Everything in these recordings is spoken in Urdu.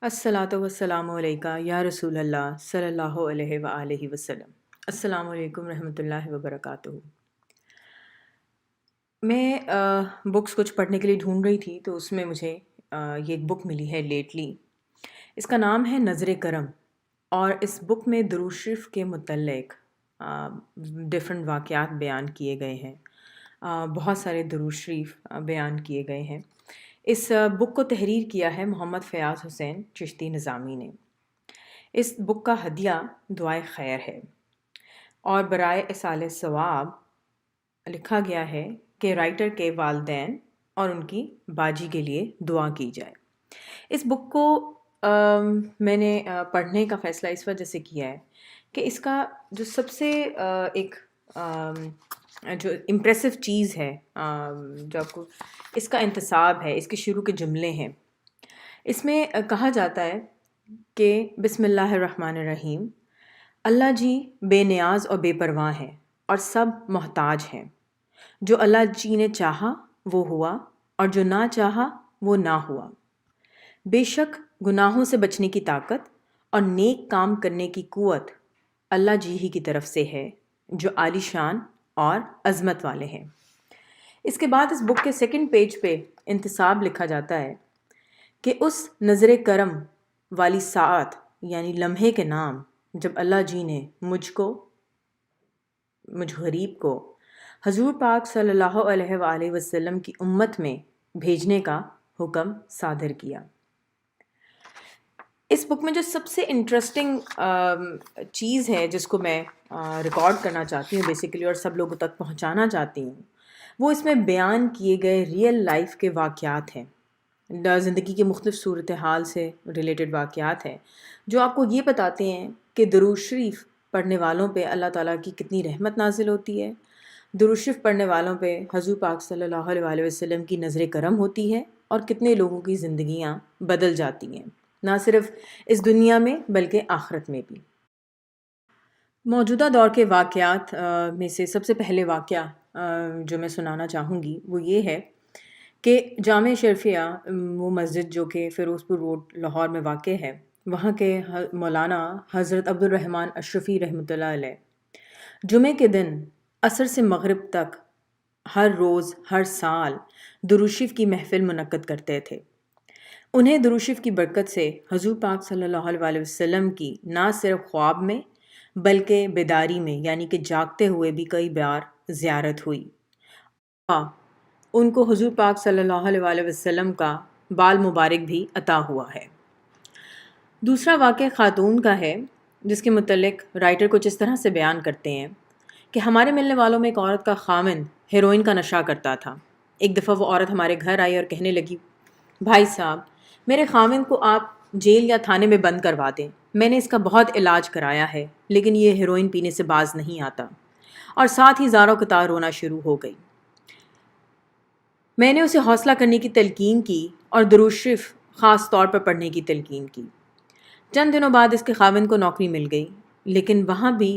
الصلاۃ والسلام علیکہ یا رسول اللہ صلی اللہ علیہ وآلہ وسلم۔ السلام علیکم رحمۃ اللہ وبرکاتہ۔ میں بکس کچھ پڑھنے کے لیے ڈھونڈ رہی تھی تو اس میں مجھے یہ ایک بک ملی ہے لیٹلی۔ اس کا نام ہے نظر کرم، اور اس بک میں درود شریف کے متعلق ڈفرینٹ واقعات بیان کیے گئے ہیں۔ بہت سارے درود شریف بیان کیے گئے ہیں۔ اس بک کو تحریر کیا ہے محمد فیاض حسین چشتی نظامی نے۔ اس بک کا ہدیہ دعائے خیر ہے، اور برائے اصالِ ثواب لکھا گیا ہے کہ رائٹر کے والدین اور ان کی باجی کے لیے دعا کی جائے۔ اس بک کو میں نے پڑھنے کا فیصلہ اس وجہ سے کیا ہے کہ اس کا جو سب سے ایک جو امپریسو چیز ہے، جو آپ کو اس کا انتصاب ہے، اس کے شروع کے جملے ہیں۔ اس میں کہا جاتا ہے کہ بسم اللہ الرحمن الرحیم، اللہ جی بے نیاز اور بے پرواہ ہیں اور سب محتاج ہیں۔ جو اللہ جی نے چاہا وہ ہوا، اور جو نہ چاہا وہ نہ ہوا۔ بے شک گناہوں سے بچنے کی طاقت اور نیک کام کرنے کی قوت اللہ جی ہی کی طرف سے ہے، جو عالی شان اور عظمت والے ہیں۔ اس کے بعد اس بک کے سیکنڈ پیج پہ انتصاب لکھا جاتا ہے کہ اس نظر کرم والی ساعت یعنی لمحے کے نام جب اللہ جی نے مجھ غریب کو حضور پاک صلی اللہ علیہ وآلہ وسلم کی امت میں بھیجنے کا حکم صادر کیا۔ اس بک میں جو سب سے انٹرسٹنگ چیز ہے جس کو میں ریکارڈ کرنا چاہتی ہوں بیسیکلی، اور سب لوگوں تک پہنچانا چاہتی ہوں، وہ اس میں بیان کیے گئے ریئل لائف کے واقعات ہیں، زندگی کے مختلف صورتحال سے ریلیٹڈ واقعات ہیں، جو آپ کو یہ بتاتے ہیں کہ درود شریف پڑھنے والوں پہ اللہ تعالیٰ کی کتنی رحمت نازل ہوتی ہے، درود شریف پڑھنے والوں پہ حضور پاک صلی اللہ علیہ وآلہ وسلم کی نظر کرم ہوتی ہے، اور کتنے لوگوں کی زندگیاں بدل جاتی ہیں، نہ صرف اس دنیا میں بلکہ آخرت میں بھی۔ موجودہ دور کے واقعات میں سے سب سے پہلے واقعہ جو میں سنانا چاہوں گی وہ یہ ہے کہ جامع شرفیہ، وہ مسجد جو کہ فیروز پور روڈ لاہور میں واقع ہے، وہاں کے مولانا حضرت عبد الرحمن اشرفی رحمۃ اللہ علیہ جمعے کے دن عصر سے مغرب تک ہر روز ہر سال درود شریف کی محفل منعقد کرتے تھے۔ انہیں درود شریف کی برکت سے حضور پاک صلی اللہ علیہ وسلم کی نہ صرف خواب میں بلکہ بیداری میں یعنی کہ جاگتے ہوئے بھی کئی بار زیارت ہوئی۔ ان کو حضور پاک صلی اللہ علیہ وسلم کا بال مبارک بھی عطا ہوا ہے۔ دوسرا واقعہ خاتون کا ہے، جس کے متعلق رائٹر کچھ اس طرح سے بیان کرتے ہیں کہ ہمارے ملنے والوں میں ایک عورت کا خاوند ہیروئن کا نشہ کرتا تھا۔ ایک دفعہ وہ عورت ہمارے گھر آئی اور کہنے لگی، بھائی صاحب، میرے خاوند کو آپ جیل یا تھانے میں بند کروا دیں، میں نے اس کا بہت علاج کرایا ہے لیکن یہ ہیروئن پینے سے باز نہیں آتا، اور ساتھ ہی زاروں قطار رونا شروع ہو گئی۔ میں نے اسے حوصلہ کرنے کی تلقین کی اور درود شریف خاص طور پر پڑھنے کی تلقین کی۔ چند دنوں بعد اس کے خاوند کو نوکری مل گئی، لیکن وہاں بھی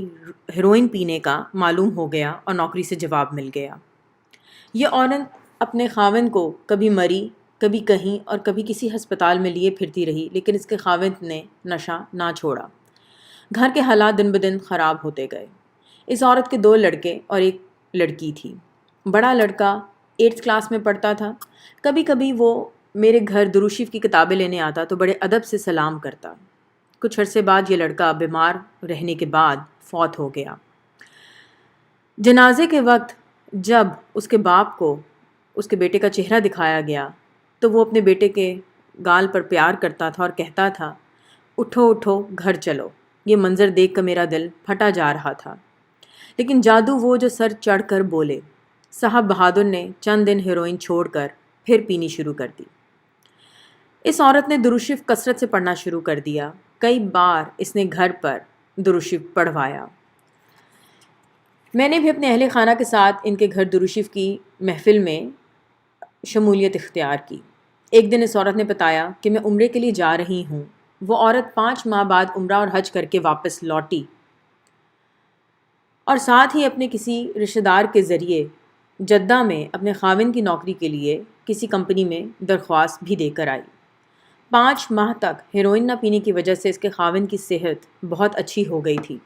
ہیروئن پینے کا معلوم ہو گیا اور نوکری سے جواب مل گیا۔ یہ عورت اپنے خاوند کو کبھی مری، کبھی کہیں اور کبھی کسی ہسپتال میں لیے پھرتی رہی، لیکن اس کے خاوند نے نشہ نہ چھوڑا۔ گھر کے حالات دن بدن خراب ہوتے گئے۔ اس عورت کے 2 لڑکے اور ایک لڑکی تھی۔ بڑا لڑکا 8th کلاس میں پڑھتا تھا۔ کبھی کبھی وہ میرے گھر درود شریف کی کتابیں لینے آتا تو بڑے ادب سے سلام کرتا۔ کچھ عرصے بعد یہ لڑکا بیمار رہنے کے بعد فوت ہو گیا۔ جنازے کے وقت جب اس کے باپ کو اس کے بیٹے کا چہرہ دکھایا گیا تو وہ اپنے بیٹے کے گال پر پیار کرتا تھا اور کہتا تھا، اٹھو اٹھو گھر چلو۔ یہ منظر دیکھ کر میرا دل پھٹا جا رہا تھا، لیکن جادو وہ جو سر چڑھ کر بولے۔ صاحب بہادر نے چند دن ہیروئن چھوڑ کر پھر پینی شروع کر دی۔ اس عورت نے درود شریف کثرت سے پڑھنا شروع کر دیا۔ کئی بار اس نے گھر پر درود شریف پڑھوایا۔ میں نے بھی اپنے اہل خانہ کے ساتھ ان کے گھر درود شریف کی محفل میں شمولیت اختیار کی۔ ایک دن اس عورت نے بتایا کہ میں عمرے کے لیے جا رہی ہوں۔ وہ عورت 5 ماہ بعد عمرہ اور حج کر کے واپس لوٹی، اور ساتھ ہی اپنے کسی رشتہ دار کے ذریعے جدہ میں اپنے خاوند کی نوکری کے لیے کسی کمپنی میں درخواست بھی دے کر آئی۔ 5 ماہ تک ہیروئن نہ پینے کی وجہ سے اس کے خاوند کی صحت بہت اچھی ہو گئی تھی،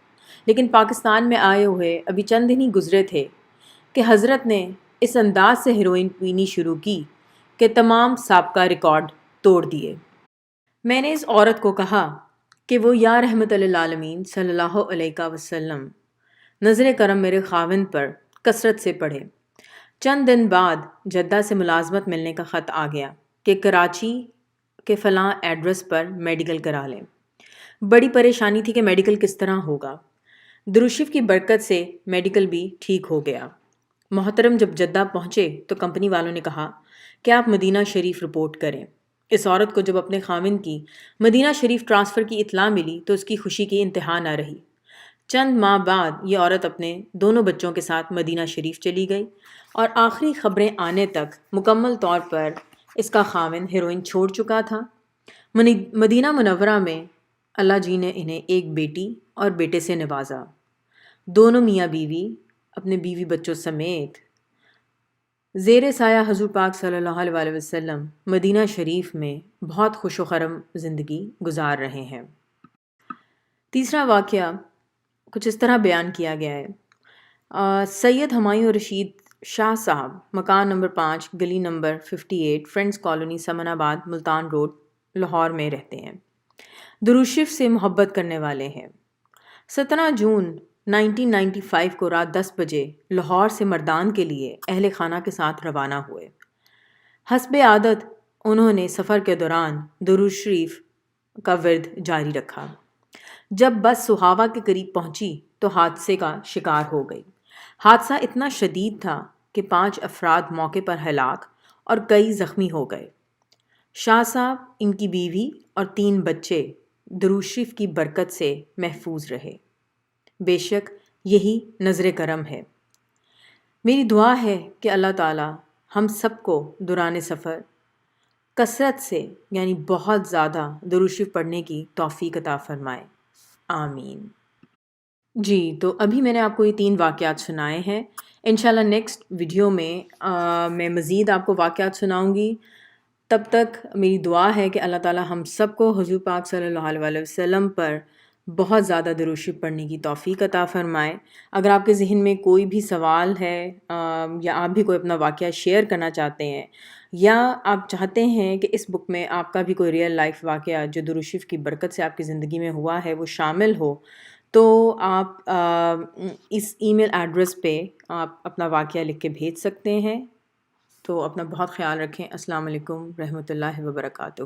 لیکن پاکستان میں آئے ہوئے ابھی چند دن ہی گزرے تھے کہ حضرت نے اس انداز سے ہیروئن پینی شروع کی کہ تمام سابقہ ریکارڈ توڑ دیے۔ میں نے اس عورت کو کہا کہ وہ یا رحمت للعالمین صلی اللہ علیہ وسلم نظر کرم میرے خاوند پر کثرت سے پڑھے۔ چند دن بعد جدہ سے ملازمت ملنے کا خط آ گیا کہ کراچی کے فلاں ایڈریس پر میڈیکل کرا لیں۔ بڑی پریشانی تھی کہ میڈیکل کس طرح ہوگا۔ دروشف کی برکت سے میڈیکل بھی ٹھیک ہو گیا۔ محترم جب جدہ پہنچے تو کمپنی والوں نے کہا کہ آپ مدینہ شریف رپورٹ کریں۔ اس عورت کو جب اپنے خاوند کی مدینہ شریف ٹرانسفر کی اطلاع ملی تو اس کی خوشی کی انتہا نہ رہی۔ چند ماہ بعد یہ عورت اپنے دونوں بچوں کے ساتھ مدینہ شریف چلی گئی اور آخری خبریں آنے تک مکمل طور پر اس کا خاوند ہیروئن چھوڑ چکا تھا۔ مدینہ منورہ میں اللہ جی نے انہیں ایک بیٹی اور بیٹے سے نوازا۔ دونوں میاں بیوی اپنے بیوی بچوں سمیت زیر سایہ حضور پاک صلی اللہ علیہ وسلم مدینہ شریف میں بہت خوش و خرم زندگی گزار رہے ہیں۔ تیسرا واقعہ کچھ اس طرح بیان کیا گیا ہے۔ سید ہمایوں رشید شاہ صاحب مکان نمبر 5 گلی نمبر 58 فرینڈز کالونی سمن آباد ملتان روڈ لاہور میں رہتے ہیں۔ درود شریف سے محبت کرنے والے ہیں۔ 17 جون 1995 کو رات 10 بجے لاہور سے مردان کے لیے اہل خانہ کے ساتھ روانہ ہوئے۔ حسب عادت انہوں نے سفر کے دوران درود شریف کا ورد جاری رکھا۔ جب بس سہاوا کے قریب پہنچی تو حادثے کا شکار ہو گئی۔ حادثہ اتنا شدید تھا کہ 5 افراد موقع پر ہلاک اور کئی زخمی ہو گئے۔ شاہ صاحب، ان کی بیوی اور 3 بچے درود شریف کی برکت سے محفوظ رہے۔ بے شک یہی نظر کرم ہے۔ میری دعا ہے کہ اللہ تعالی ہم سب کو دوران سفر کثرت سے یعنی بہت زیادہ درود شریف پڑھنے کی توفیق عطا فرمائے، آمین۔ جی، تو ابھی میں نے آپ کو یہ 3 واقعات سنائے ہیں۔ انشاءاللہ نیکسٹ ویڈیو میں مزید آپ کو واقعات سناؤں گی۔ تب تک میری دعا ہے کہ اللہ تعالی ہم سب کو حضور پاک صلی اللہ علیہ وسلم پر بہت زیادہ درود شریف پڑھنے کی توفیق عطا فرمائے۔ اگر آپ کے ذہن میں کوئی بھی سوال ہے یا آپ بھی کوئی اپنا واقعہ شیئر کرنا چاہتے ہیں یا آپ چاہتے ہیں کہ اس بک میں آپ کا بھی کوئی ریئل لائف واقعہ جو درود شریف کی برکت سے آپ کی زندگی میں ہوا ہے وہ شامل ہو، تو آپ اس ای میل ایڈریس پہ آپ اپنا واقعہ لکھ کے بھیج سکتے ہیں۔ تو اپنا بہت خیال رکھیں۔ السلام علیکم رحمۃ اللہ وبرکاتہ۔